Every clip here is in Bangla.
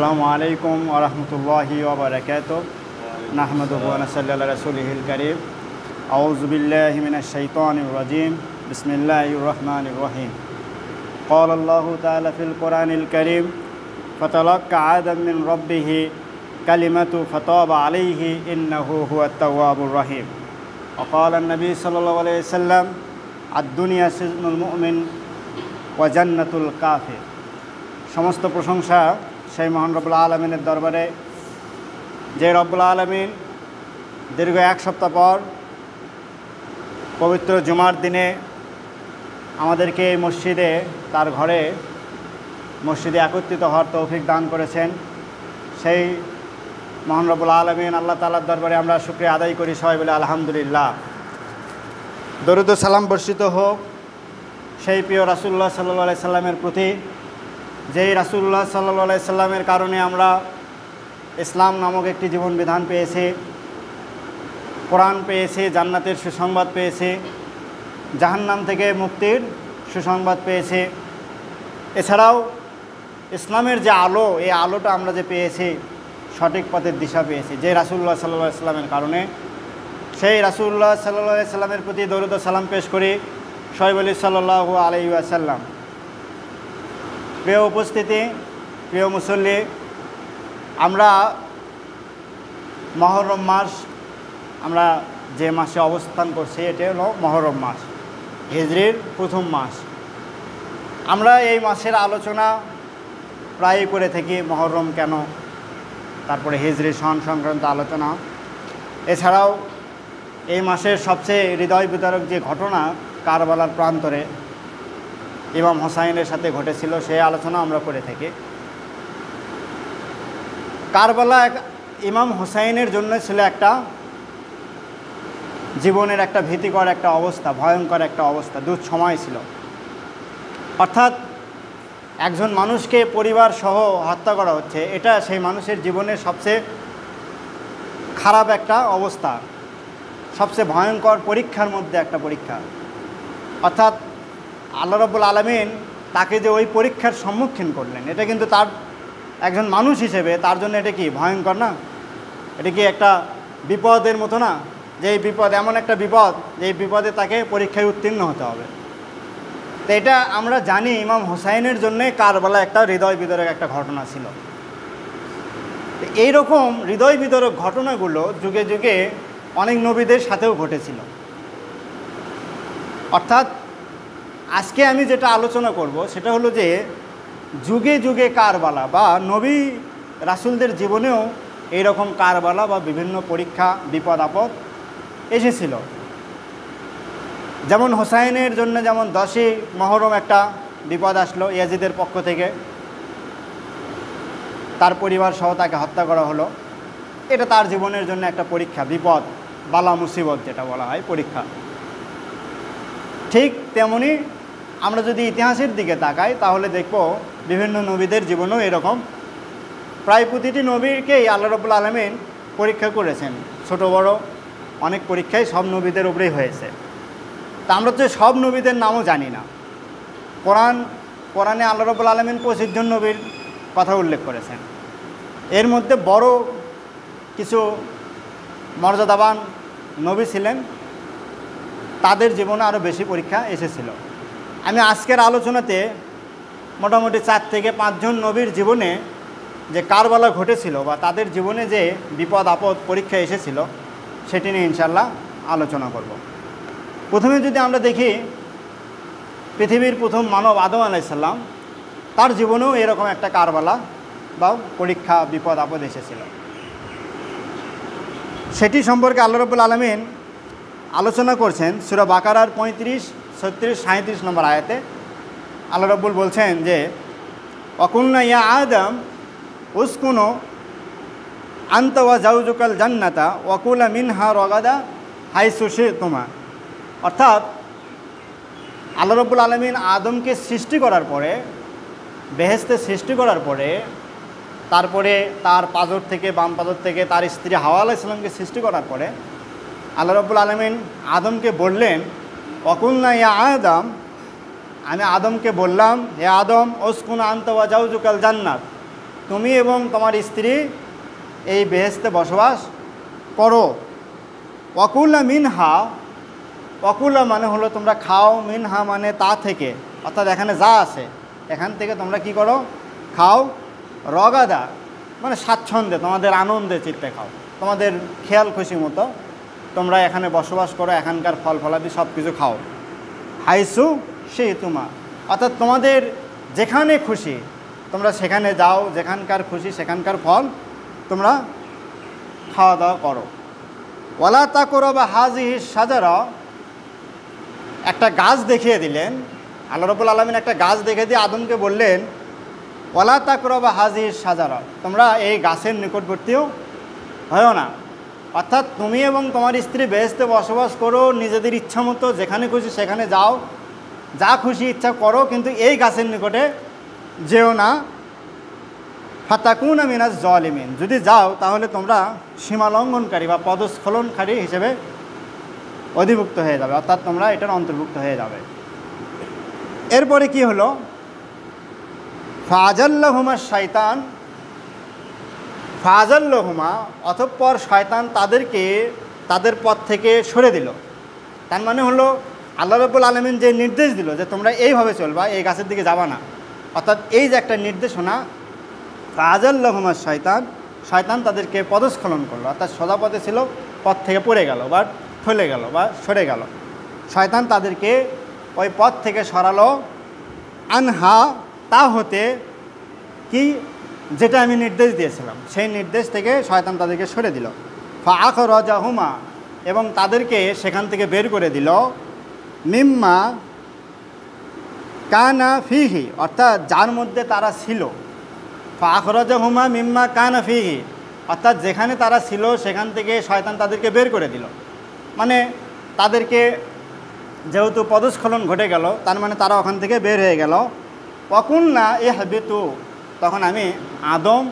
আসসালামু আলাইকুম ওয়া রাহমাতুল্লাহি ওয়া বারাকাতুহু নাহমাদুহু ওয়া নুসাল্লি আলা রাসূলিহিল কারীম আউযু বিল্লাহি মিনাশ শাইতানির রাজীম বিসমিল্লাহির রহমানির রহিম ক্বালা আল্লাহু তাআলা ফিল কুরআনিল কারীম ফাতালাক্কা আদাম মিন রাব্বিহি কালিমাতু ফাতাবা আলাইহি ইন্নাহু হুয়াত তাওয়াবুর রহিম ওয়া ক্বালা an-নাবী সাল্লাল্লাহু আলাইহি ওয়াসাল্লাম আদ-দুনিয়া সিজনুল মুমিন ওয়া জান্নাতুল কাফির। সমস্ত প্রশংসা সেই মহান রব্বুল আলামিনের দরবারে, যে রব্বুল আলামিন দীর্ঘ এক সপ্তাহ পর পবিত্র জুমার দিনে আমাদেরকে এই মসজিদে, তার ঘরে মসজিদে একত্রিত হওয়ার তৌফিক দান করেছেন। সেই মহান রব্বুল আলামিন আল্লাহ তাআলার দরবারে আমরা শুকরিয়া আদায় করি, সবাই বলে আলহামদুলিল্লাহ। দরুদ ও সালাম বর্ষিত হোক সেই প্রিয় রাসূলুল্লাহ সাল্লাল্লাহু আলাইহি সাল্লামের প্রতি, যেই রাসূলুল্লাহ সাল্লাল্লাহু আলাইহি সাল্লামের কারণে আমরা ইসলাম নামক একটি জীবন বিধান পেয়েছি, কোরআন পেয়েছি, জান্নাতের সুসংবাদ পেয়েছি, জাহান্নাম থেকে মুক্তির সুসংবাদ পেয়েছি। এছাড়াও ইসলামের যে আলো, এই আলোটা আমরা যে পেয়েছি, সঠিক পথের দিশা পেয়েছি যে রাসূলুল্লাহ সাল্লাল্লাহু আলাইহি সাল্লামের কারণে। সেই রাসূলুল্লাহ সাল্লাল্লাহু আলাইহি সাল্লামের প্রতি দরুদ ও সালাম পেশ করি, সবাই বলি সাল্লাল্লাহু আলাইহি ওয়াসাল্লাম। প্রিয় উপস্থিতি, প্রিয় মুসল্লি, আমরা মহরম মাস, আমরা যে মাসে অবস্থান করছি এটি হলো মহরম মাস, হিজরির প্রথম মাস। আমরা এই মাসের আলোচনা প্রায়ই করে থাকি, মহরম কেন, তারপরে হিজরি সন সংক্রান্ত আলোচনা। এছাড়াও এই মাসের সবচেয়ে হৃদয় বিদারক যে ঘটনা কারবালার প্রান্তরে ইমাম হোসাইনের সাথে ঘটেছিল, সেই আলোচনা আমরা করে থাকি। কারবালা ইমাম হোসাইনের জন্য ছিল একটা জীবনের একটা ভীতিকর একটা অবস্থা, ভয়ঙ্কর একটা অবস্থা, দুঃসময় ছিল। অর্থাৎ একজন মানুষকে পরিবার সহ হত্যা করা হচ্ছে, এটা সেই মানুষের জীবনের সবচেয়ে খারাপ একটা অবস্থা, সবচেয়ে ভয়ঙ্কর পরীক্ষার মধ্যে একটা পরীক্ষা। অর্থাৎ আল্লাহ রাব্বুল আলামিন তাকে যে ওই পরীক্ষার সম্মুখীন করলেন, এটা কিন্তু তার একজন মানুষ হিসেবে তার জন্য এটা কি ভয়ঙ্কর না? এটা কি একটা বিপদের মতো না? যে এই বিপদ এমন একটা বিপদ, যে এই বিপদে তাকে পরীক্ষায় উত্তীর্ণ হতে হবে। তো এটা আমরা জানি ইমাম হোসাইনের জন্যে কারবালা একটা হৃদয় বিদারক একটা ঘটনা ছিল। এইরকম হৃদয় বিদারক ঘটনাগুলো যুগে যুগে অনেক নবীদের সাথেও ঘটেছিল। অর্থাৎ আজকে আমি যেটা আলোচনা করব সেটা হলো যে যুগে যুগে কারবালা বা নবী রাসূলদের জীবনেও এইরকম কারবালা বা বিভিন্ন পরীক্ষা, বিপদ আপদ এসেছিল। যেমন হোসাইনের জন্য যেমন 10ই মহরম একটা বিপদ আসলো, ইয়াজিদের পক্ষ থেকে তার পরিবার সহ তাকে হত্যা করা হলো। এটা তার জীবনের জন্য একটা পরীক্ষা, বিপদ, বালা মুসিবত যেটা বলা হয়, পরীক্ষা। ঠিক তেমনি আমরা যদি ইতিহাসের দিকে তাকাই তাহলে দেখব বিভিন্ন নবীদের জীবনেও এরকম প্রায় প্রতিটি নবীকেই আল্লাহ রাব্বুল আলামিন পরীক্ষা করেছেন। ছোট বড় অনেক পরীক্ষাই সব নবীদের উপরেই হয়েছে। তা আমরা তো সব নবীদের নামও জানি না। কোরআনে আল্লাহ রাব্বুল আলামিন 25 জন নবীর কথা উল্লেখ করেছেন। এর মধ্যে বড় কিছু মর্যাদাবান নবী ছিলেন, তাদের জীবনে আরও বেশি পরীক্ষা এসেছিল। আমি আজকের আলোচনাতে মোটামুটি 4 থেকে 5 জন নবীর জীবনে যে কারবালা ঘটেছিল বা তাদের জীবনে যে বিপদ আপদ পরীক্ষা এসেছিল সেটি নিয়ে ইনশাল্লাহ আলোচনা করব। প্রথমে যদি আমরা দেখি পৃথিবীর প্রথম মানব আদম আলাইহিস সালাম, তার জীবনেও এরকম একটা কারবালা বা পরীক্ষা, বিপদ আপদ এসেছিল। সেটি সম্পর্কে আল্লাহ রাব্বুল আলামিন আলোচনা করছেন সূরা বাকারার 35, 36, 37 নম্বর আয়াতে। আল্লাহ রাব্বুল বলছেন যে ওয়াকুলনা ইয়া আদম উসকুনু আনতা ওয়া জাওজুকাল জান্নাতা ওয়াকুলা মিনহা রাগাদা হাইসু শি'তুমা। অর্থাৎ আল্লাহ রাব্বুল আলামিন আদমকে সৃষ্টি করার পরে, বেহেশতে সৃষ্টি করার পরে, তারপরে তার পাজর থেকে, বাম পাজর থেকে তার স্ত্রী হাওয়া আলাইহিস সালামকে সৃষ্টি করার পরে আল্লাহ রাব্বুল আলামিন আদমকে বললেন ওয়াকুলনা ইয়া আদম, আমি আদমকে বললাম, হে আদম উসকুন আনতা ওয়া জাওজুকাল জান্নাত, তুমি এবং তোমার স্ত্রী এই বেহেশতে বসবাস করো। ওয়াকুলা মিনহা, ওয়াকুলা মানে হলো তোমরা খাও, মিনহা মানে তা থেকে, অর্থাৎ এখানে যা আছে এখান থেকে তোমরা কি করো, খাও। রগাদা মানে স্বাচ্ছন্দ্যে, তোমাদের আনন্দে চিত্তে খাও, তোমাদের খেয়াল খুশি মতো তোমরা এখানে বসবাস করো, এখানকার ফল ফলাদি সব কিছু খাও। হাইসু সেই তোমা, অর্থাৎ তোমাদের যেখানে খুশি তোমরা সেখানে যাও, যেখানকার খুশি সেখানকার ফল তোমরা খাওয়া দাওয়া করো। ওয়ালা তাকরাবা হাযিহি শাজারা, একটা গাছ দেখিয়ে দিলেন আল্লাহ রাব্বুল আলামিন, একটা গাছ দেখে দিয়ে আদমকে বললেন ওয়ালা তাকরাবা হাযিহি শাজারা, তোমরা এই গাছের নিকটবর্তীও হয়ো না। অর্থাৎ তুমি এবং তোমার স্ত্রী বেহেশতে বসবাস করো, নিজেদের ইচ্ছা মতো যেখানে খুশি সেখানে যাও, যা খুশি ইচ্ছা করো, কিন্তু এই গাছের নিকটে যেও না। ফাতাকুনা মিনাজ জালিমিন, যদি যাও তাহলে তোমরা সীমালঙ্ঘনকারী বা পদস্খলনকারী হিসেবে অধিভুক্ত হয়ে যাবে, অর্থাৎ তোমরা এটার অন্তর্ভুক্ত হয়ে যাবে। এরপরে কি হলো, ফাজাল্লাহুমা শাইতান, ফাজাল্লাহুমা অতঃপর শয়তান তাদেরকে তাদের পথ থেকে সরে দিল। তার মানে হলো আল্লাহ রাব্বুল আলামিন যে নির্দেশ দিল যে তোমরা এইভাবে চলবা, এই গাছের দিকে যাবা না, অর্থাৎ এই যে একটা নির্দেশনা, ফাজাল্লাহুমা শয়তান, শয়তান তাদেরকে পদস্খলন করলো, অর্থাৎ সোজা পথে ছিল, পথ থেকে পড়ে গেল বা ঠলে গেল বা সরে গেল। শয়তান তাদেরকে ওই পথ থেকে সরালো, আনহা তা হতে, কি যেটা আমি নির্দেশ দিয়েছিলাম সেই নির্দেশ থেকে শয়তান তাদেরকে সরে দিল। ফাআখরাজাহুমা, এবং তাদেরকে সেখান থেকে বের করে দিল, মিম্মা কানা ফিহি, অর্থাৎ যার মধ্যে তারা ছিল। ফাআখরাজাহুমা মিম্মা কানা ফিহি, অর্থাৎ যেখানে তারা ছিল সেখান থেকে শয়তান তাদেরকে বের করে দিল। মানে তাদেরকে যেহেতু পদস্খলন ঘটে গেল, তার মানে তারা ওখান থেকে বের হয়ে গেল। ওয়াকুলনা ইহবিতু, তখন আমি আদম,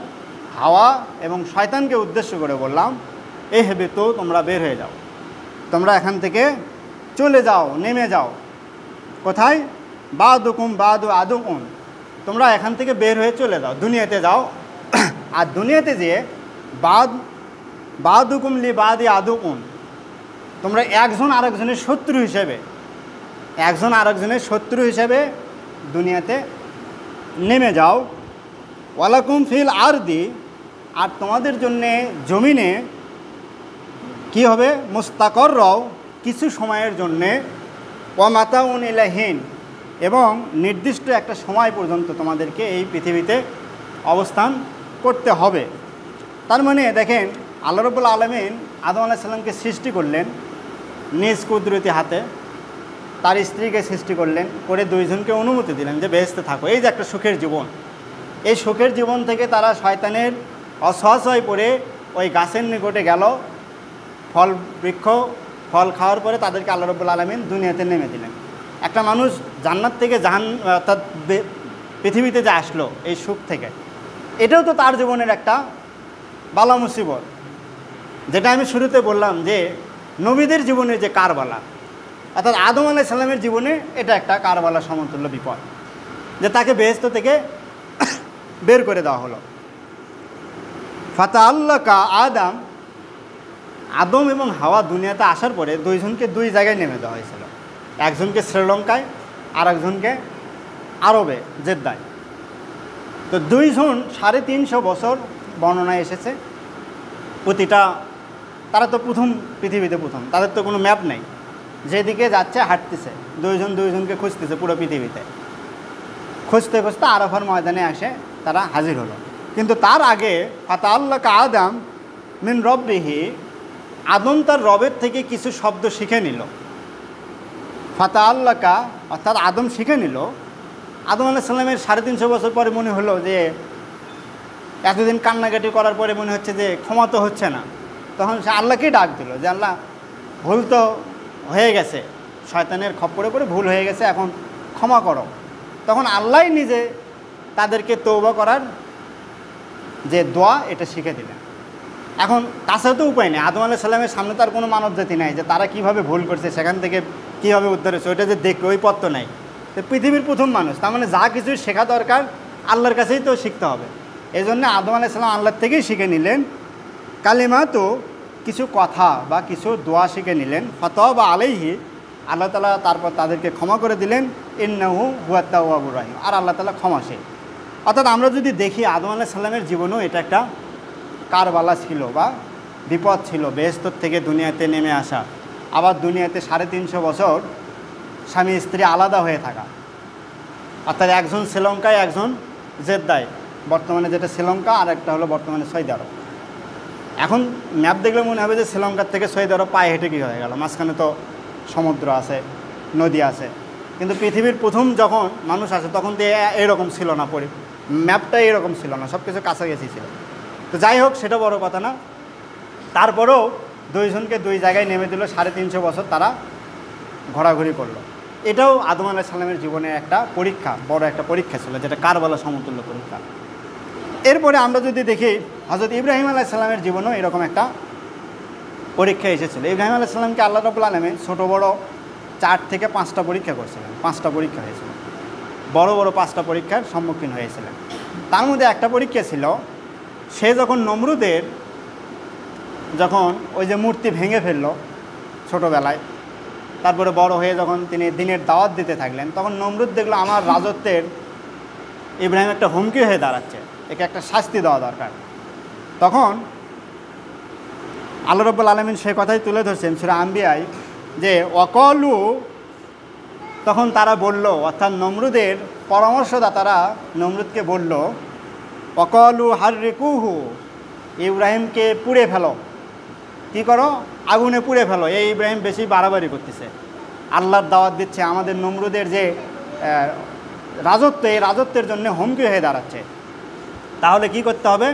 হাওয়া এবং শয়তানকে উদ্দেশ্য করে বললাম, ইহবিতু, তোমরা বের হয়ে যাও, তোমরা এখান থেকে চলে যাও, নেমে যাও। কোথায়? বাদুকুম বাদু আদুকুন, তোমরা এখান থেকে বের হয়ে চলে যাও, দুনিয়াতে যাও। আর দুনিয়াতে যেয়ে বাদুকুম লি বাদি আদুকুন, তোমরা একজন আরেকজনের শত্রু হিসেবে, একজন আরেকজনের শত্রু হিসেবে দুনিয়াতে নেমে যাও। ওয়ালাকুম ফিল আরদি, আর তোমাদের জন্যে জমিনে কি হবে, মুস্তাকররাও, কিছু সময়ের জন্যে, ওয়া মাতাউন ইলাহিন, এবং নির্দিষ্ট একটা সময় পর্যন্ত তোমাদেরকে এই পৃথিবীতে অবস্থান করতে হবে। তার মানে দেখেন আল্লাহ রাব্বুল আলামিন আদম আলাইহিস সালামকে সৃষ্টি করলেন নিজ কুদরতি হাতে, তার স্ত্রীকে সৃষ্টি করলেন, করে দুইজনকে অনুমতি দিলেন যে বেহেশতে থাকো। এই যে একটা সুখের জীবন, এই সুখের জীবন থেকে তারা শয়তানের অসহায় পড়ে ওই গাছের নিকটে গেল, ফল বৃক্ষ ফল খাওয়ার পরে তাদেরকে আল্লাহ রাব্বুল আলামিন দুনিয়াতে নেমে দিলেন। একটা মানুষ জান্নাত থেকে অর্থাৎ পৃথিবীতে যে আসলো এই সুখ থেকে, এটাও তো তার জীবনের একটা বালা মুসিবত। যেটা আমি শুরুতে বললাম যে নবীদের জীবনের যে কারবালা, অর্থাৎ আদম আলাইহিস সালামের জীবনে এটা একটা কারবালা সমতুল্য বিপদ, যে তাকে বেহেশত থেকে বের করে দেওয়া হলো। ফাতাআল্লাকা আদম, আদম এবং হাওয়া দুনিয়াতে আসার পরে দুইজনকে দুই জায়গায় নেমে দেওয়া হয়েছিল, একজনকে শ্রীলঙ্কায় আর একজনকে আরবে জেদ্দায়। তো দুইজন 350 বছর বর্ণনায় এসেছে। প্রতিটা, তারা তো প্রথম পৃথিবীতে প্রথম, তাদের তো কোনো ম্যাপ নেই, যেদিকে যাচ্ছে হাঁটতেছে, দুইজন দুইজনকে খুঁজতেছে পুরো পৃথিবীতে, খুঁজতে খুঁজতে আরাফার ময়দানে আসে তারা হাজির হলো। কিন্তু তার আগে ফাতাআল্লাকা আদম মিন রব্বিহি, আদম তার রবের থেকে কিছু শব্দ শিখে নিল। ফাতাআল্লাকা অর্থাৎ আদম শিখে নিল। আদম আলাইহিস সালামের 350 বছর পরে মনে হলো যে এতদিন কান্নাকাটি করার পরে মনে হচ্ছে যে ক্ষমা তো হচ্ছে না, তখন সে আল্লাহকেই ডাক দিল যে আল্লাহ, ভুল তো হয়ে গেছে, শয়তানের খপ্পরে পড়ে ভুল হয়ে গেছে, এখন ক্ষমা করো। তখন আল্লাহই নিজে তাদেরকে তওবা করার যে দোয়া এটা শিখে দিলেন। এখন তাছাড়া তো উপায় নেই, আদম আলাইহিস সালামের সামনে তার কোনো মানব জাতি নাই যে তারা কীভাবে ভুল করছে, সেখান থেকে কীভাবে উদ্ধার হচ্ছে ওইটা যে দেখবে, ওই পথ তো নাই। তো পৃথিবীর প্রথম মানুষ, তার মানে যা কিছু শেখা দরকার আল্লাহর কাছেই তো শিখতে হবে। এই জন্য আদম আলাইহিস সালাম আল্লাহর থেকেই শিখে নিলেন কালিমা, তো কিছু কথা বা কিছু দোয়া শিখে নিলেন। ফাতাওবা আলাইহি, আল্লাহ তাআলা তারপর তাদেরকে ক্ষমা করে দিলেন। ইন্নাহু হুয়াত তাওয়াবুর রাহিম, আর আল্লাহ তাআলা ক্ষমাশীল। অর্থাৎ আমরা যদি দেখি আদম আলাইহিস সালামের জীবনেও এটা একটা কারবালা ছিল বা বিপদ ছিল, বেহেশত থেকে দুনিয়াতে নেমে আসা, আবার দুনিয়াতে 350 বছর স্বামী স্ত্রী আলাদা হয়ে থাকা। অর্থাৎ একজন শ্রীলঙ্কায়, একজন জেদ্দায়, বর্তমানে যেটা শ্রীলঙ্কা, আর একটা হলো বর্তমানে সৌদি আরব। এখন ম্যাপ দেখলে মনে হবে যে শ্রীলঙ্কার থেকে সৌদি আরব পায়ে হেঁটে কী হয়ে গেল, মাঝখানে তো সমুদ্র আছে, নদী আছে। কিন্তু পৃথিবীর প্রথম যখন মানুষ আসে তখন তো এরকম ছিল না, ম্যাপটা এরকম ছিল না, সব কিছু কাছাকাছি ছিল। তো যাই হোক, সেটা বড় কথা না। তারপরেও দুইজনকে দুই জায়গায় নেমে দিল, 350 বছর তারা ঘোরাঘুরি করলো। এটাও আদম আলাইহিস সালামের জীবনে একটা পরীক্ষা, বড় একটা পরীক্ষা ছিল, যেটা কারবালা সমতুল্য পরীক্ষা। এরপরে আমরা যদি দেখি হযরত ইব্রাহিম আলাইহিস সালামের জীবনেও এরকম একটা পরীক্ষা এসেছিল। ইব্রাহিম আলাইহিস সালামকে আল্লাহ রাব্বুল আলামিন ছোটো বড় 4 থেকে 5টা পরীক্ষা করছিলেন। 5টা পরীক্ষা হয়েছিল, বড় বড় 5টা পরীক্ষার সম্মুখীন হয়েছিলেন। তার মধ্যে একটা পরীক্ষা ছিল, সে যখন নমরুদের যখন ওই যে মূর্তি ভেঙে ফেললো ছোটোবেলায়, তারপরে বড় হয়ে যখন তিনি দিনের দাওয়াত দিতে থাকলেন, তখন নমরুদ দেখলো আমার রাজত্বের ইব্রাহিম একটা হুমকি হয়ে দাঁড়াচ্ছে, একে একটা শাস্তি দেওয়া দরকার। তখন আল্লাহ রাব্বুল আলামিন সেই কথাই তুলে ধরছেন সূরা আম্বিয়ায়, যে ওয়াকালু, তখন তারা বলল, অর্থাৎ নমরুদের পরামর্শদাতারা নমরুদকে বলল, ওয়াকালু হাররিকুহু, ইব্রাহিমকে পুড়ে ফেলো, কী করো, আগুনে পুড়ে ফেলো। এই ইব্রাহিম বেশি বাড়াবাড়ি করতেছে, আল্লাহর দাওয়াত দিচ্ছে, আমাদের নমরুদের যে রাজত্ব, এই রাজত্বের জন্য হুমকি হয়ে দাঁড়াচ্ছে। তাহলে কি করতে হবে,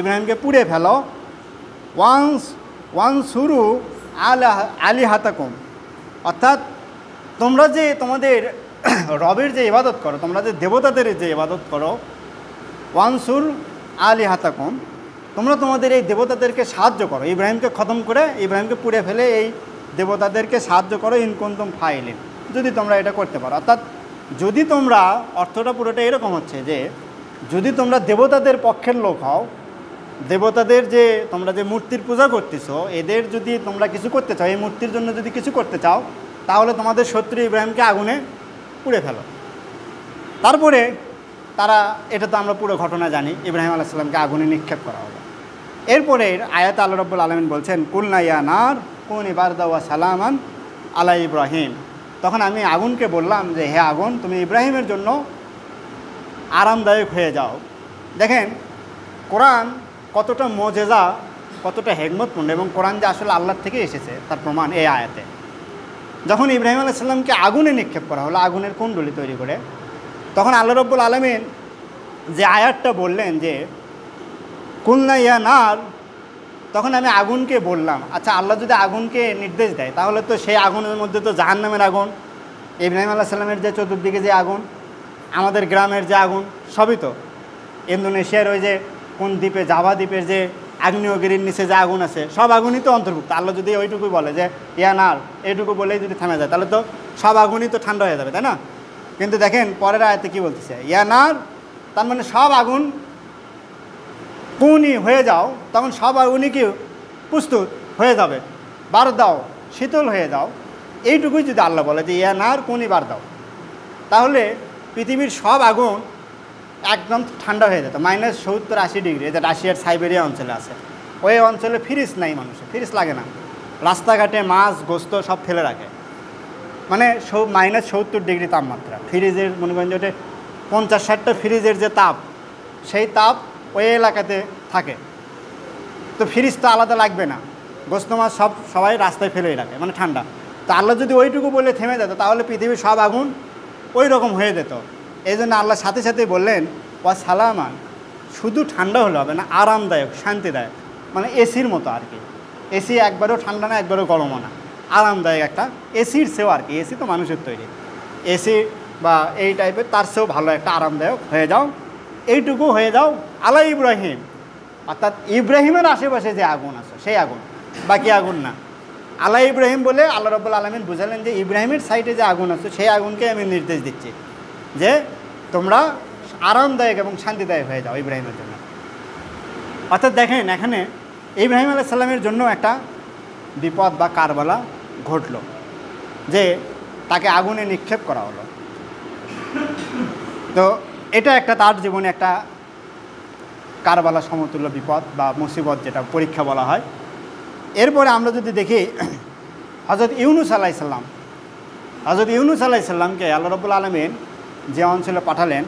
ইব্রাহিমকে পুড়ে ফেলো। ওয়ানসুরু আলিহাতাকুম, অর্থাৎ তোমরা যে তোমাদের রবের যে ইবাদত করো, তোমরা যে দেবতাদের যে ইবাদত করো, ওয়ানসুর আলিহাতাকুম, তোমরা তোমাদের এই দেবতাদেরকে সাহায্য করো, ইব্রাহিমকে খতম করে, ইব্রাহিমকে পুড়ে ফেলে এই দেবতাদেরকে সাহায্য করো, ইনকুনতুম ফাইলিন, যদি তোমরা এটা করতে পারো। অর্থাৎ যদি তোমরা, অর্থটা পুরোটা এরকম হচ্ছে যে যদি তোমরা দেবতাদের পক্ষের লোক হও, দেবতাদের যে তোমরা যে মূর্তির পূজা করতেছো, এদের যদি তোমরা কিছু করতে চাও, এই মূর্তির জন্য যদি কিছু করতে চাও, তাহলে তোমাদের শত্রু ইব্রাহিমকে আগুনে পুড়ে ফেলো। তারপরে তারা, এটা তো আমরা পুরো ঘটনা জানি, ইব্রাহিম আলাইহিস সালামকে আগুনে নিক্ষেপ করা হলো। এরপরে আয়াতে আল্লাহ রাব্বুল আলামিন বলছেন, কুলনা ইয়া নার কুনি বারদা ওয়া সালামান আলা ইব্রাহিম, তখন আমি আগুনকে বললাম যে হে আগুন, তুমি ইব্রাহিমের জন্য আরামদায়ক হয়ে যাও। দেখেন কোরআন কতটা মজেজা, কতটা হিকমতপূর্ণ, এবং কোরআন যে আসলে আল্লাহর থেকে এসেছে তার প্রমাণ এই আয়াতে। যখন ইব্রাহিম আলাইহিস সালামকে আগুনে নিক্ষেপ করা হলো, আগুনের কুণ্ডলী তৈরি করে, তখন আল্লাহ রাব্বুল আলামিন যে আয়াতটা বললেন যে কুলনা ইয়া নার, তখন আমি আগুনকে বললাম। আচ্ছা, আল্লাহ যদি আগুনকে নির্দেশ দেয়, তাহলে তো সেই আগুনের মধ্যে তো জাহান্নামের আগুন, ইব্রাহিম আলাইহিস সালামের যে চতুর্দিকে যে আগুন, আমাদের গ্রামের যে আগুন, সবই তো, ইন্দোনেশিয়ার ওই যে কোন দ্বীপে, জাভা দ্বীপের যে আগ্নেয়গিরির নিচে যে আগুন আছে, সব আগুনই তো অন্তর্ভুক্ত। আল্লাহ যদি ওইটুকুই বলে যে ইয়া নার, এইটুকু বলেই যদি থেমে যায়, তাহলে তো সব আগুনই তো ঠান্ডা হয়ে যাবে, তাই না? কিন্তু দেখেন পরের আয়াতে কী বলতেছে, ইয়া নার, তার মানে সব আগুন কুনি হয়ে যাও, তখন সব আগুনই কি প্রস্তুত হয়ে যাবে, বার দাও, শীতল হয়ে যাও। এইটুকুই যদি আল্লাহ বলে যে ইয়া নার কুনি বার দাও, তাহলে পৃথিবীর সব আগুন একদম ঠান্ডা হয়ে যেত, -70-80 ডিগ্রি। এটা রাশিয়ার সাইবেরিয়া অঞ্চলে আছে, ওই অঞ্চলে ফ্রিজ নাই, মানুষের ফ্রিজ লাগে না, রাস্তাঘাটে মাছ গোস্ত সব ফেলে রাখে, মানে -70 ডিগ্রি তাপমাত্রা। ফ্রিজের মনে করেন যে 50-60টা ফ্রিজের যে তাপ, সেই তাপ ওই এলাকাতে থাকে। তো ফ্রিজ তো আলাদা লাগবে না, গোস্ত মাছ সবাই রাস্তায় ফেলেই রাখে, মানে ঠান্ডা। তো আল্লাহ যদি ওইটুকু বলে থেমে যেত, তাহলে পৃথিবীর সব আগুন ওই রকম হয়ে যেত। এই জন্য আল্লাহ সাথে সাথে বললেন ওয়া সালামান, শুধু ঠান্ডা হলে হবে না, আরামদায়ক, শান্তিদায়ক, মানে এসির মতো আর কি। এসি একবারও ঠান্ডা না, একবারও গরমও না, আরামদায়ক একটা এসির চেয়েও আর কি। এসি তো মানুষের তৈরি, এসি বা এই টাইপের, তার চেয়েও ভালো একটা আরামদায়ক হয়ে যাও, এইটুকু হয়ে যাও আলা ইব্রাহিম, অর্থাৎ ইব্রাহিমের আশেপাশে যে আগুন আছে সেই আগুন, বাকি আগুন না। আলা ইব্রাহিম বলে আল্লাহ রাব্বুল আলামিন বুঝালেন যে ইব্রাহিমের সাইডে যে আগুন আছে সেই আগুনকে আমি নির্দেশ দিচ্ছি যে তোমরা আরামদায়ক এবং শান্তিদায়ক হয়ে যাও ইব্রাহিমের জন্য। অর্থাৎ দেখেন এখানে ইব্রাহিম আলাইহিস সালামের জন্য একটা বিপদ বা কারবালা ঘটল, যে তাকে আগুনে নিক্ষেপ করা হলো। তো এটা একটা তার জীবনে একটা কারবালা সমতুল্য বিপদ বা মুসিবত, যেটা পরীক্ষা বলা হয়। এরপরে আমরা যদি দেখি হযরত ইউনূস আলাইহিস সালাম, হযরত ইউনূস আলাইহিস সালামকে আল্লাহ রাব্বুল আলামিন যে অঞ্চলে পাঠালেন,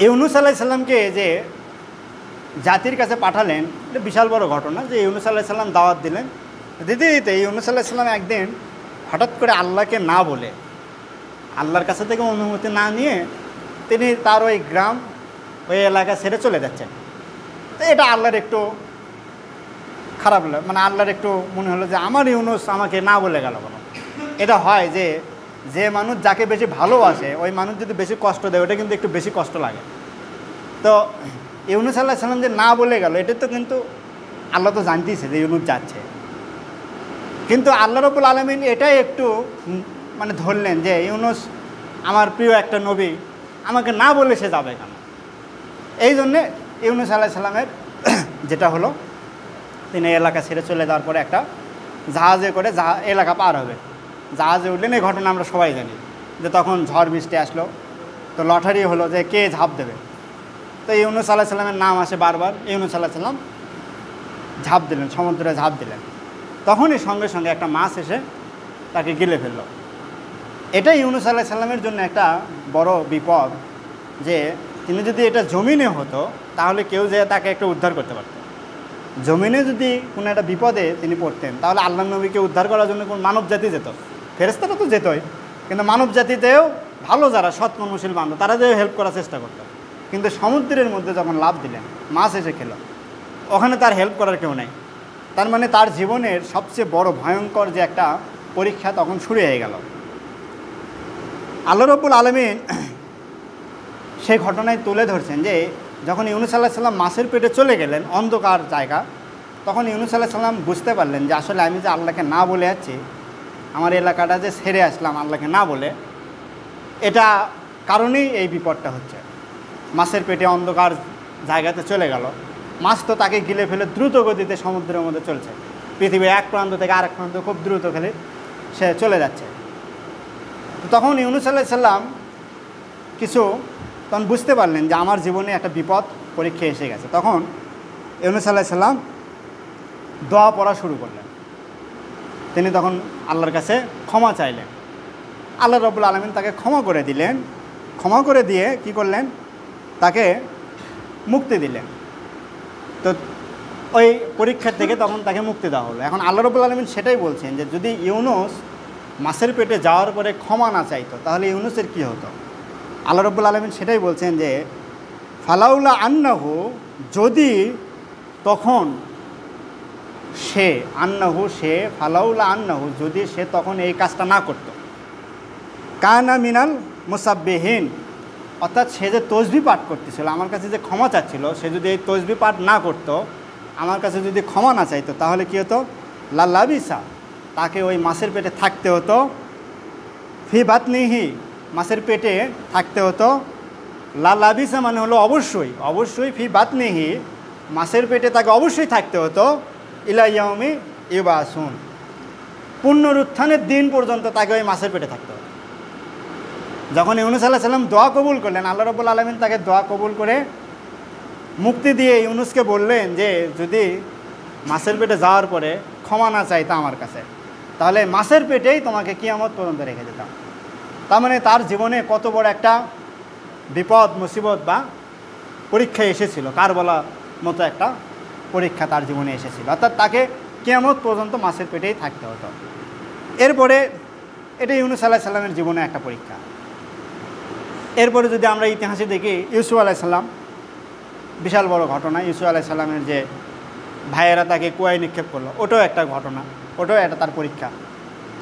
ইউনূস আলাইহিস সালামকে যে জাতির কাছে পাঠালেন, এটা বিশাল বড় ঘটনা। যে ইউনূস আলাইহিস সালাম দাওয়াত দিলেন, দিতে দিতে ইউনূস আলাইহিস সালাম একদিন হঠাৎ করে আল্লাহকে না বলে, আল্লাহর কাছে থেকে অনুমতি না নিয়ে তিনি তার ওই গ্রাম, ওই এলাকা ছেড়ে চলে যাচ্ছেন। তো এটা আল্লাহর একটু খারাপ লাগে, মানে আল্লাহর একটু মনে হলো যে আমার ইউনূস আমাকে না বলে গেল কেন। এটা হয় যে যে মানুষ যাকে বেশি ভালোবাসে ওই মানুষ যদি বেশি কষ্ট দেয়, ওটা কিন্তু একটু বেশি কষ্ট লাগে। তো ইউনূস আলাইহিস সালাম যে না বলে গেল, এটা তো কিন্তু আল্লাহ তো জানতেইছে যে ইউনূস যাচ্ছে, কিন্তু আল্লাহ রাব্বুল আলামিন এটাই একটু মানে ধরলেন যে ইউনূস আমার প্রিয় একটা নবী, আমাকে না বলে সে যাবে কেন। এই জন্যে ইউনূস আলাইহিস সালামের যেটা হলো, তিনি এলাকা ছেড়ে চলে যাওয়ার পরে একটা জাহাজে করে এলাকা পার হবে। জাহাজে উঠলেন, এই ঘটনা আমরা সবাই জানি, যে তখন ঝড় বৃষ্টি আসলো, তো লটারি হলো যে কে ঝাঁপ দেবে। তো ইউনূস আলাইহিস সালামের নাম আসে বারবার, ইউনূস আলাইহিস সালাম ঝাঁপ দিলেন, সমুদ্রে ঝাঁপ দিলেন। তখনই সঙ্গে সঙ্গে একটা মাছ এসে তাকে গিলে ফেলল। এটাই ইউনূস আলাইহিস সালামের জন্য একটা বড় বিপদ, যে তিনি যদি এটা জমিনে হতো তাহলে কেউ যে তাকে একটু উদ্ধার করতে পারত। জমিনে যদি কোনো একটা বিপদে তিনি পড়তেন, তাহলে আল্লাহর নবীকে উদ্ধার করার জন্য কোন মানব জাতি যেত, ফেরেশতারা তো যেতই, কিন্তু মানব জাতিতেও ভালো যারা সৎকর্মশীল বান্ধব তারা যে হেল্প করার চেষ্টা করত। কিন্তু সমুদ্রের মধ্যে যখন লাফ দিলেন, মাছ এসে খেল, ওখানে তার হেল্প করার কেউ নেই। তার মানে তার জীবনের সবচেয়ে বড় ভয়ঙ্কর যে একটা পরীক্ষা তখন শুরু হয়ে গেল। আল্লাহ রাব্বুল আলামিন সেই ঘটনায় তুলে ধরছেন যে যখন ইউনূস আলাইহিস সালাম মাছের পেটে চলে গেলেন, অন্ধকার জায়গা, তখন ইউনূস আলাইহিস সালাম বুঝতে পারলেন যে আসলে আমি যে আল্লাহকে না বলে যাচ্ছি, আমার এলাকাটা যে ছেড়ে আসলাম আল্লাহকে না বলে, এটা কারণেই এই বিপদটা হচ্ছে। মাছের পেটে অন্ধকার জায়গাতে চলে গেল, মাছ তো তাকে গিলে ফেলে দ্রুত গতিতে সমুদ্রের মধ্যে চলছে, পৃথিবীর এক প্রান্ত থেকে আরেক প্রান্ত খুব দ্রুত খেলে সে চলে যাচ্ছে। তখন ইউনূস আলাইহিস সালাম তখন বুঝতে পারলেন যে আমার জীবনে একটা বিপদ পরীক্ষা এসে গেছে। তখন ইউনূস আলাইহিস সালাম দোয়া পড়া শুরু করলেন। তিনি তখন আল্লাহর কাছে ক্ষমা চাইলেন। আল্লাহ রাব্বুল আলামিন তাকে ক্ষমা করে দিলেন। ক্ষমা করে দিয়ে কি করলেন, তাকে মুক্তি দিলেন। তো ওই পরীক্ষার থেকে তখন তাকে মুক্তি দেওয়া হলো। এখন আল্লাহ রাব্বুল আলামিন সেটাই বলছেন যে যদি ইউনূস মাছের পেটে যাওয়ার পরে ক্ষমা না চাইতো, তাহলে ইউনূসের কী হতো। আল্লাহ রাব্বুল আলামিন সেটাই বলছেন যে ফালাউলা আন্নাহু, যদি তখন সে ফালাউলা আন্নাহু, যদি সে তখন এই কাজটা না করত, কানা মিনাল মুসাব্বিহিন, অর্থাৎ সে যে তসবিহ পাঠ করতেছিল, আমার কাছে যে ক্ষমা চাচ্ছিল, সে যদি এই তসবিহ পাঠ না করত, আমার কাছে যদি ক্ষমা না চাইতো, তাহলে কী হতো, লাল্লাবিসা, তাকে ওই মাছের পেটে থাকতে হতো, ফি বাতনিহি, মাছের পেটে থাকতে হতো, লাল্লাবিসা মানে হলো অবশ্যই ফি বাতনিহি, মাছের পেটে তাকে অবশ্যই থাকতে হতো, ইলা ইয়াউমি ইউবাসুন, পুনরুত্থানের দিন পর্যন্ত তাকে ওই মাছের পেটে থাকতে হতো। যখন ইউনূস আলাইহিস সালাম দোয়া কবুল করলেন, আল্লাহ রাব্বুল আলামিন তাকে দোয়া কবুল করে মুক্তি দিয়ে ইউনূসকে বললেন যে যদি মাছের পেটে যাওয়ার পরে ক্ষমা না চাইতো আমার কাছে, তাহলে মাছের পেটেই তোমাকে কিয়ামত পর্যন্ত রেখে দিতাম। তার মানে তার জীবনে কত বড় একটা বিপদ মুসিবত বা পরীক্ষা এসেছিল, কারবালা মতো একটা পরীক্ষা তার জীবনে এসেছিল, অর্থাৎ তাকে কিয়ামত পর্যন্ত মাছের পেটেই থাকতে হতো। এরপরে এটা ইউনূস আলাইহিস সালামের জীবনে একটা পরীক্ষা। এরপরে যদি আমরা ইতিহাসে দেখি, ইউসুফ আলাইহিস সালাম, বিশাল বড় ঘটনা। ইউসুফ আলাইহিস সালামের যে ভাইয়েরা তাকে কুয়ায় নিক্ষেপ করলো, ওটাও একটা ঘটনা, ওটাও একটা তার পরীক্ষা।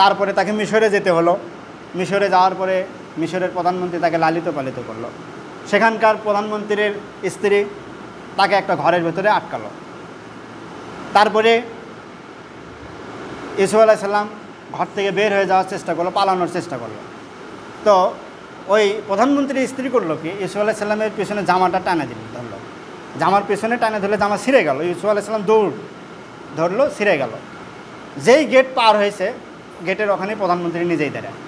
তারপরে তাকে মিশরে যেতে হলো। মিশরে যাওয়ার পরে মিশরের প্রধানমন্ত্রী তাকে লালিত পালিত করলো। সেখানকার প্রধানমন্ত্রীর স্ত্রী তাকে একটা ঘরের ভেতরে আটকালো। তারপরে ইউসুফ আলাইহিস সালাম ঘর থেকে বের হয়ে যাওয়ার চেষ্টা করলো, পালানোর চেষ্টা করলো। তো ওই প্রধানমন্ত্রীর স্ত্রী করলো কি, ইউসুফ আলাইহিস সালামের পিছনে জামাটা টানা দিল, ধরলো, জামার পেছনে টানে ধরলে জামা ছিঁড়ে গেল। ইউসুফ আলাইহিস সালাম দৌড় ধরলো, ছিঁড়ে গেল। যেই গেট পার হয়েছে, গেটের ওখানে প্রধানমন্ত্রী নিজেই দাঁড়ায়।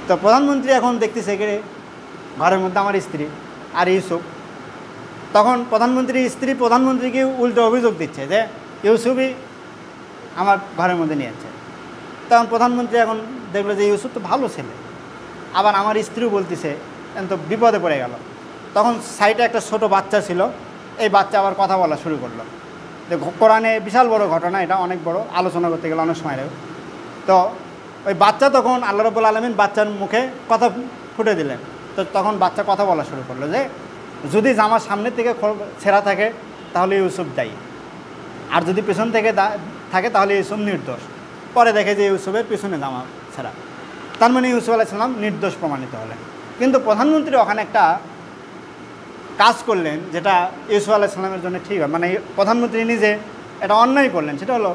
তো প্রধানমন্ত্রী এখন দেখতেছে গেড়ে ঘরের মধ্যে আমার স্ত্রী আর ইউসুফ। তখন প্রধানমন্ত্রীর স্ত্রী প্রধানমন্ত্রীকে উল্টো অভিযোগ দিচ্ছে যে ইউসুফই আমার ঘরের মধ্যে নিয়েছে। তখন প্রধানমন্ত্রী এখন দেখলো যে ইউসুফ তো ভালো ছেলে, আবার আমার স্ত্রীও বলতেছে, তো বিপদে পড়ে গেল। তখন সাইডে একটা ছোট বাচ্চা ছিল, এই বাচ্চা আবার কথা বলা শুরু করলো। যে কোরআনে বিশাল বড় ঘটনা, এটা অনেক বড়, আলোচনা করতে গেলে অনেক সময় লাগে। তো ওই বাচ্চা তখন আল্লাহ রাব্বুল আলামিন বাচ্চার মুখে কথা ফুটে দিলেন। তো তখন বাচ্চা কথা বলা শুরু করলো যে যদি জামার সামনের থেকে ছেঁড়া থাকে তাহলে ইউসুফ দায়ী, আর যদি পেছন থেকে থাকে তাহলে ইউসুফ নির্দোষ। পরে দেখে যে ইউসুফের পিছনে জামা ছেঁড়া, তার মানে ইউসুফ আলাইহিস সালাম নির্দোষ প্রমাণিত হলেন। কিন্তু প্রধানমন্ত্রী ওখানে একটা কাজ করলেন যেটা ইউসুফ আলাইহিস সালামের জন্য ঠিক হয়, মানে প্রধানমন্ত্রী নিজে এটা অন্যায় করলেন। সেটা হলো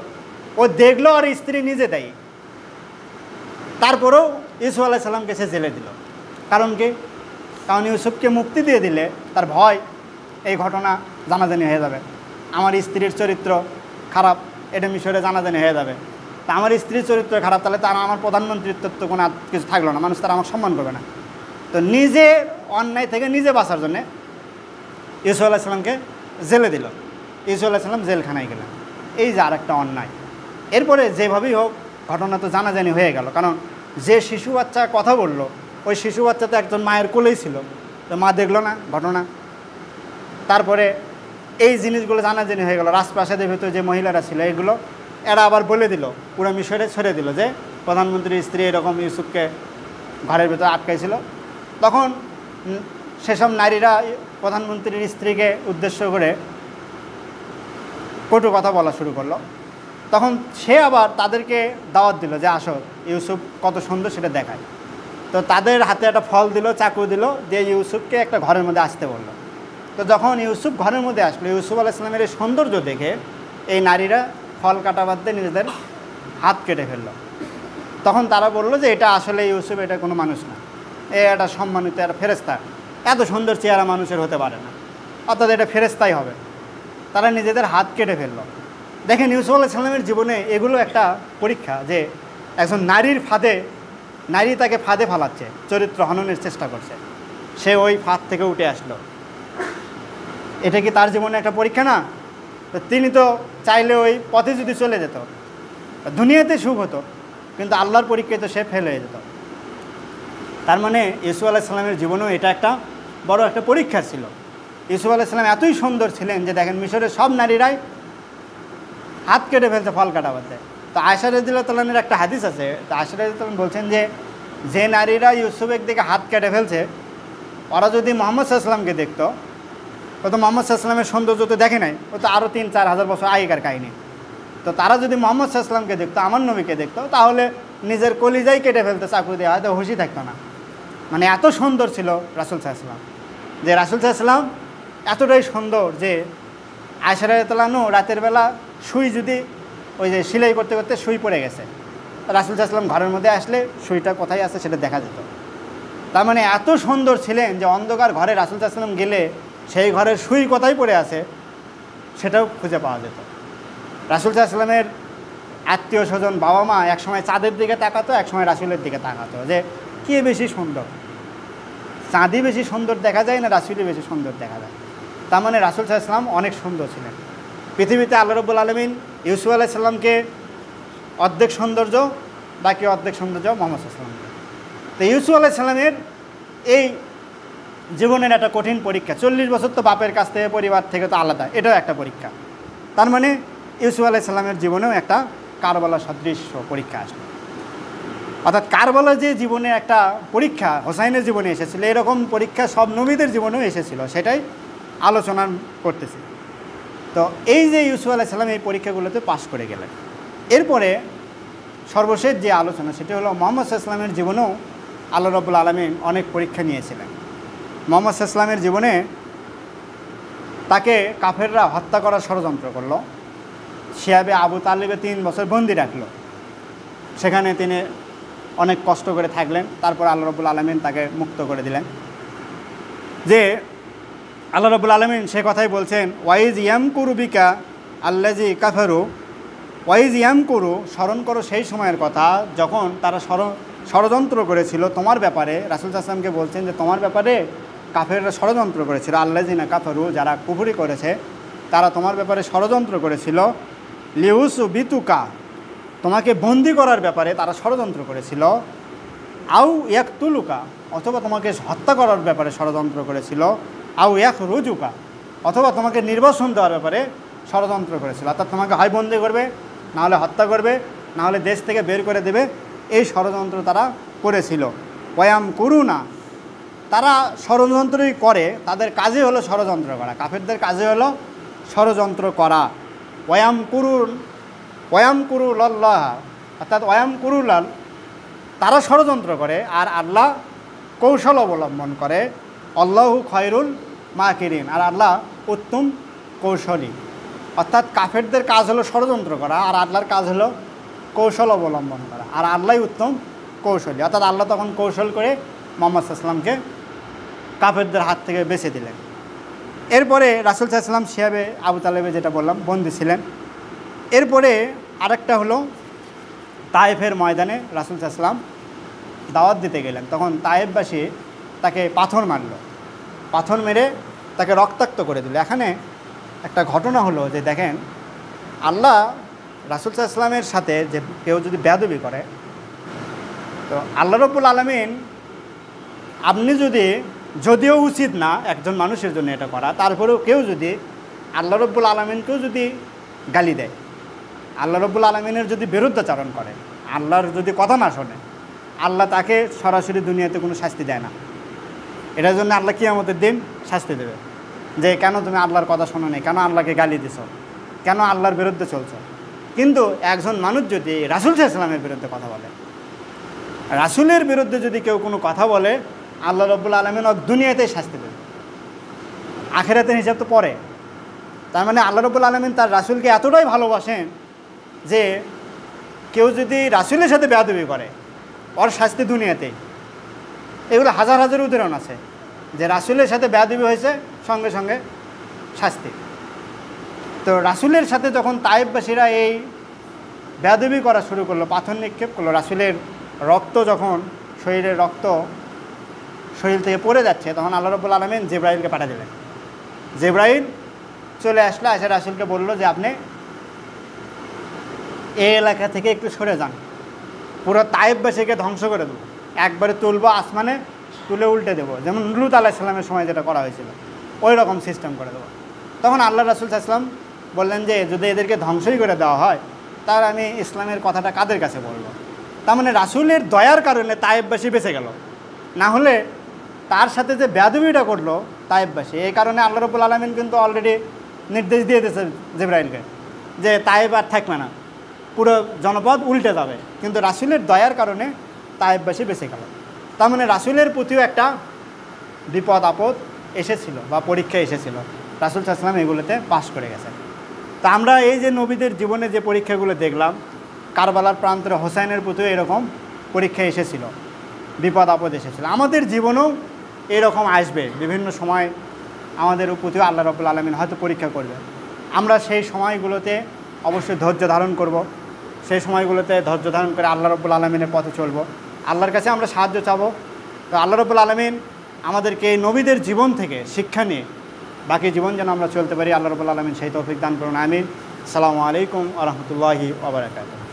ও দেখলো আর স্ত্রী নিজে দেয়, তারপরেও ইউসুফ আলাইহিস সালামকে সে জেলে দিল। কারণ কি? কারণ ইউসুফকে মুক্তি দিয়ে দিলে তার ভয় এই ঘটনা জানাজানি হয়ে যাবে, আমার স্ত্রীর চরিত্র খারাপ, এটা মিশরে জানাজানি হয়ে যাবে। তা আমার স্ত্রীর চরিত্র খারাপ, তাহলে তারা আমার প্রধানমন্ত্রীর তো কোনো কিছু থাকলো না, মানুষ তারা আমার সম্মান করবে না। তো নিজের অন্যায় থেকে নিজে বাঁচার জন্যে ইউসুফ আলাইহিস সালামকে জেলে দিল। ইউসুফ আলাইহিস সালাম জেলখানায় গেলেন। এই যে আর একটা অন্যায়। এরপরে যেভাবেই হোক ঘটনা তো জানাজানি হয়ে গেল, কারণ যে শিশু বাচ্চা কথা বলল ওই শিশু বাচ্চা তো একজন মায়ের কোলেই ছিল, তো মা দেখলো না ঘটনা। তারপরে এই জিনিসগুলো জানাজানি হয়ে গেল। রাজপ্রাসাদের ভেতরে যে মহিলারা ছিল এগুলো এরা আবার বলে দিল, পুরো মিশরে ছেড়ে দিল যে প্রধানমন্ত্রীর স্ত্রী এরকম ইউসুফকে ঘরের ভেতরে আটকাইছিল। তখন সেসব নারীরা প্রধানমন্ত্রীর স্ত্রীকে উদ্দেশ্য করে কটু কথা বলা শুরু করলো। তখন সে আবার তাদেরকে দাওয়াত দিল যে আসো, ইউসুফ কত সুন্দর সেটা দেখায়। তো তাদের হাতে একটা ফল দিল, চাকু দিল, দিয়ে ইউসুফকে একটা ঘরের মধ্যে আসতে বললো। তো যখন ইউসুফ ঘরের মধ্যে আসলো, ইউসুফ আলাইহিস সালামের এই সৌন্দর্য দেখে এই নারীরা ফল কাটা বাদ দিয়ে নিজেদের হাত কেটে ফেললো। তখন তারা বললো যে এটা আসলে ইউসুফ, এটা কোনো মানুষ না, এটা সম্মানিত একটা ফেরেশতা, এত সুন্দর চেহারা মানুষের হতে পারে না, অর্থাৎ এটা ফেরেশতাই হবে। তারা নিজেদের হাত কেটে ফেললো। দেখেন ইউসুফ আলাইহিস সালামের জীবনে এগুলো একটা পরীক্ষা যে একজন নারীর ফাঁদে, নারী তাকে ফাঁদে ফালাচ্ছে, চরিত্র হননের চেষ্টা করছে, সে ওই ফাঁদ থেকে উঠে আসলো। এটা কি তার জীবনে একটা পরীক্ষা না? তো তিনি তো চাইলে ওই পথে যদি চলে যেত দুনিয়াতে সুখ হতো, কিন্তু আল্লাহর পরীক্ষায় তো সে ফেল হয়ে যেত। তার মানে ইউসুফ আলাইহিস সালামের জীবনেও এটা একটা বড় একটা পরীক্ষা ছিল। ইউসুফ আলাইহিস সালাম এতই সুন্দর ছিলেন যে দেখেন মিশরের সব নারীরাই হাত কেটে ফেলছে ফল কাটা বাদ দেয়। তো আয়েশা রাদিয়াল্লাহু তাআলার একটা হাদিস আছে, তো আয়েশা রাদিয়াল্লাহু তাআলা বলছেন যে নারীরা ইউসুফের দিকে হাত কেটে ফেলছে ওরা যদি মুহাম্মদ সাল্লাল্লাহু আলাইহি ওয়াসাল্লামকে দেখতো, ও তো মুহাম্মদ সাল্লাল্লাহু আলাইহি ওয়াসাল্লামের সৌন্দর্য তো দেখে নাই, ও তো আরও 3-4 হাজার বছর আগেকার কাহিনী। তো তারা যদি মুহাম্মদ সাল্লাল্লাহু আলাইহি ওয়াসাল্লামকে দেখতো, আমার নবীকে দেখতো, তাহলে নিজের কলিজাই কেটে ফেলতো চাকু দিয়ে, হয়তো হুঁশি থাকতো না। মানে এত সুন্দর ছিল রাসূল সাল্লাল্লাহু আলাইহি ওয়াসাল্লাম, যে রাসূল সাল্লাল্লাহু আলাইহি ওয়াসাল্লাম এতটাই সুন্দর যে আয়েশা রাদিয়াল্লাহু আনহা রাতের বেলা সুই যদি ওই যে সেলাই করতে করতে সুই পড়ে গেছে, রাসূল সাল্লাল্লাহু আলাইহি ওয়াসাল্লাম ঘরের মধ্যে আসলে সুইটা কোথায় আছে সেটা দেখা যেত। তার মানে এত সুন্দর ছিলেন যে অন্ধকার ঘরে রাসূল সাল্লাল্লাহু আলাইহি ওয়াসাল্লাম গেলে সেই ঘরের সুই কোথায় পড়ে আছে সেটাও খুঁজে পাওয়া যেত। রাসূল সাল্লাল্লাহু আলাইহি ওয়াসাল্লামের আত্মীয় স্বজন বাবা মা একসময় চাঁদের দিকে তাকাতো, একসময় রাসূলের দিকে তাকাতো যে কে বেশি সুন্দর, চাঁদই বেশি সুন্দর দেখা যায় না রাসূলই বেশি সুন্দর দেখা যায়। তার মানে রাসূল সাল্লাল্লাহু আলাইহি ওয়াসাল্লাম অনেক সুন্দর ছিলেন। পৃথিবীতে আল্লাহ রাব্বুল আলামিন ইউসুফ আলাইহিস সালামকে অর্ধেক সৌন্দর্য, বাকি অর্ধেক সৌন্দর্য মুহাম্মদ সাল্লাল্লাহু আলাইহি ওয়াসাল্লাম। তো ইউসুফ আলাইহিস সালামের এই জীবনের একটা কঠিন পরীক্ষা, 40 বছর তো বাপের কাছ থেকে পরিবার থেকে তো আলাদা, এটাও একটা পরীক্ষা। তার মানে ইউসুফ আলাইহিস সালামের জীবনেও একটা কারবালা সদৃশ্য পরীক্ষা আসলো। অর্থাৎ কারবালার যে জীবনে একটা পরীক্ষা হোসাইনের জীবনে এসেছিল, এরকম পরীক্ষা সব নবীদের জীবনেও এসেছিল, সেটাই আলোচনা করতেছি। তো এই যে ইউসুফ আলাইহিস সালাম এই পরীক্ষাগুলোতে পাশ করে গেলেন, এরপরে সর্বশেষ যে আলোচনা সেটি হলো মুহাম্মদ সাল্লাল্লাহু আলাইহি ওয়াসাল্লামের জীবনেও আল্লাহ রাব্বুল আলামিন অনেক পরীক্ষা নিয়েছিলেন। মুহাম্মদ সাল্লাল্লাহু আলাইহি ওয়াসাল্লামের জীবনে তাকে কাফেররা হত্যা করার ষড়যন্ত্র করলো, শিয়াবে আবু তালিবে 3 বছর বন্দি রাখলো, সেখানে তিনি অনেক কষ্ট করে থাকলেন। তারপর আল্লাহ রাব্বুল আলামিন তাকে মুক্ত করে দিলেন। যে আল্লাহ রাব্বুল আলামিন সে কথাই বলছেন, ওয়াইজ ইয়ামকুরু বিকা আল্লাযী কাফারু, ওয়াইজ ইয়ামকুরু, স্মরণ করো সেই সময়ের কথা যখন তারা ষড়যন্ত্র করেছিল তোমার ব্যাপারে। রাসূল সাল্লাল্লাহু আলাইহি ওয়াসাল্লামকে বলছেন যে তোমার ব্যাপারে কাফেররা ষড়যন্ত্র করেছিল, আল্লাযীনা কাফারু, যারা কুফরি করেছে তারা তোমার ব্যাপারে ষড়যন্ত্র করেছিল। লিউসবিতুকা, তোমাকে বন্দি করার ব্যাপারে তারা ষড়যন্ত্র করেছিল। আউ ইয়াকতুলুকা, অথবা তোমাকে হত্যা করার ব্যাপারে ষড়যন্ত্র করেছিল। আউ ইয়াখরুজুকা, অথবা তোমাকে নির্বাসন দেওয়ার ব্যাপারে ষড়যন্ত্র করেছিল। অর্থাৎ তোমাকে হয় বন্দি করবে, না হলে হত্যা করবে, না হলে দেশ থেকে বের করে দেবে, এই ষড়যন্ত্র তারা করেছিল। ওয়াম কুরুনা, তারা ষড়যন্ত্রই করে, তাদের কাজই হলো ষড়যন্ত্র করা, কাফেরদের কাজই হলো ষড়যন্ত্র করা। ওয়াম কুরুল্লাহ, অর্থাৎ ওয়াম কুরুলাল, তারা ষড়যন্ত্র করে আর আল্লাহ কৌশল অবলম্বন করে। আল্লাহু খয়রুল মাকিরিন, আর আল্লাহ উত্তম কৌশলী। অর্থাৎ কাফেরদের কাজ হলো ষড়যন্ত্র করা আর আল্লাহর কাজ হলো কৌশল অবলম্বন করা, আর আল্লাহই উত্তম কৌশলী। অর্থাৎ আল্লাহ তখন কৌশল করে মুহাম্মদ সাল্লাল্লাহু আলাইহি ওয়াসাল্লামকে কাফেরদের হাত থেকে বেঁচে দিলেন। এরপরে রাসূল সাল্লাল্লাহু আলাইহি ওয়াসাল্লাম শিহাবে আবু তালেবে, যেটা বললাম, বন্দী ছিলেন। এরপরে আরেকটা হলো তায়েফের ময়দানে রাসূল সাল্লাল্লাহু আলাইহি ওয়াসাল্লাম দাওয়াত দিতে গেলেন, তখন তায়েফবাসী তাকে পাথর মারল, পাথর মেরে তাকে রক্তাক্ত করে দিল। এখানে একটা ঘটনা হলো যে দেখেন, আল্লাহ রাসূল সাল্লাল্লাহু আলাইহি ওয়াসাল্লামের সাথে যে কেউ যদি বেয়াদবি করে, তো আল্লাহ রাব্বুল আলামিন, আপনি যদিও উচিত না একজন মানুষের জন্য এটা করা, তারপরেও কেউ যদি আল্লাহ রাব্বুল আলামিনকেও যদি গালি দেয়, আল্লাহ রাব্বুল আলামিনের যদি বিরুদ্ধাচরণ করে, আল্লাহর যদি কথা না শোনে, আল্লাহ তাকে সরাসরি দুনিয়াতে কোনো শাস্তি দেয় না। এটার জন্য আল্লাহ কিয়ামতের দিন শাস্তি দেবে, যে কেন তুমি আল্লাহর কথা শোনো নি, কেন আল্লাহকে গালি দিছো, কেন আল্লাহর বিরুদ্ধে চলছো। কিন্তু একজন মানুষ যদি রাসূল সাল্লাল্লাহু আলাইহি ওয়াসাল্লামের বিরুদ্ধে কথা বলে, রাসূলের বিরুদ্ধে যদি কেউ কোনো কথা বলে, আল্লাহ রাব্বুল আলামিন দুনিয়াতেই শাস্তি দেবে, আখিরাতের হিসাব তো পরে। তার মানে আল্লাহ রাব্বুল আলামিন তার রাসূলকে এতটাই ভালোবাসেন যে কেউ যদি রাসূলের সাথে বেয়াদবি করে, ওর শাস্তি দুনিয়াতেই। এগুলো হাজার হাজার উদাহরণ আছে যে রাসূলের সাথে বেয়াদবি হয়েছে, সঙ্গে সঙ্গে শাস্তি। তো রাসূলের সাথে যখন তায়েফবাসীরা এই বেয়াদবি করা শুরু করলো, পাথর নিক্ষেপ করলো, রাসূলের রক্ত যখন শরীরের রক্ত শরীর থেকে পড়ে যাচ্ছে, তখন আল্লাহ রাব্বুল আলামিন জিবরাইলকে পাঠিয়ে দিলেন। জিবরাইল চলে আসলো, এসে রাসূলকে বলল যে আপনি এই এলাকা থেকে একটু সরে যান, পুরো তায়েফবাসীকে ধ্বংস করে দেবো, একবারে তুলবো, আসমানে তুলে উল্টে দেবো, যেমন লূত আলাইহিস সালামের সময় যেটা করা হয়েছিল, ওই রকম সিস্টেম করে দেবো। তখন আল্লাহ রাসূল সাল্লাল্লাহু আলাইহি ওয়াসাল্লাম বললেন যে যদি এদেরকে ধ্বংসই করে দেওয়া হয়, তার আমি ইসলামের কথাটা কাদের কাছে বলবো। তার মানে রাসূলের দয়ার কারণে তায়েফবাসী বেঁচে গেল, না হলে তার সাথে যে বেয়াদবিটা করলো তায়েফবাসী, এই কারণে আল্লাহ রাব্বুল আলামিন কিন্তু অলরেডি নির্দেশ দিয়ে দিয়েছে জিবরাইলকে যে তায়েফ আর থাকবে না, পুরো জনপদ উল্টে যাবে। কিন্তু রাসূলের দয়ার কারণে তায়েফবাসী বেঁচে গেল। তার মানে রাসূলের প্রতিও একটা বিপদ আপদ এসেছিল বা পরীক্ষা এসেছিল, রাসূল সাল্লাল্লাহু আলাইহি ওয়াসাল্লাম এগুলোতে পাশ করে গেছেন। তা আমরা এই যে নবীদের জীবনে যে পরীক্ষাগুলো দেখলাম, কারবালার প্রান্তরে হোসাইনের প্রতিও এরকম পরীক্ষা এসেছিল, বিপদ আপদ এসেছিল। আমাদের জীবনেও এরকম আসবে, বিভিন্ন সময় আমাদের প্রতিও আল্লাহ রাব্বুল আলামিন হয়তো পরীক্ষা করবে। আমরা সেই সময়গুলোতে অবশ্যই ধৈর্য ধারণ করব, সেই সময়গুলোতে ধৈর্য ধারণ করে আল্লাহ রাব্বুল আলামিনের পথে চলব, আল্লাহর কাছে আমরা সাহায্য চাবো। তো আল্লাহ রাব্বুল আলামিন আমাদেরকে এই নবীদের জীবন থেকে শিক্ষা নিয়ে বাকি জীবন যেন আমরা চলতে পারি, আল্লাহ রাব্বুল আলামিন সেই তৌফিক দান করুন। আমিন। আসসালামু আলাইকুম ওয়া রাহমাতুল্লাহি ওয়া বারাকাতুহু।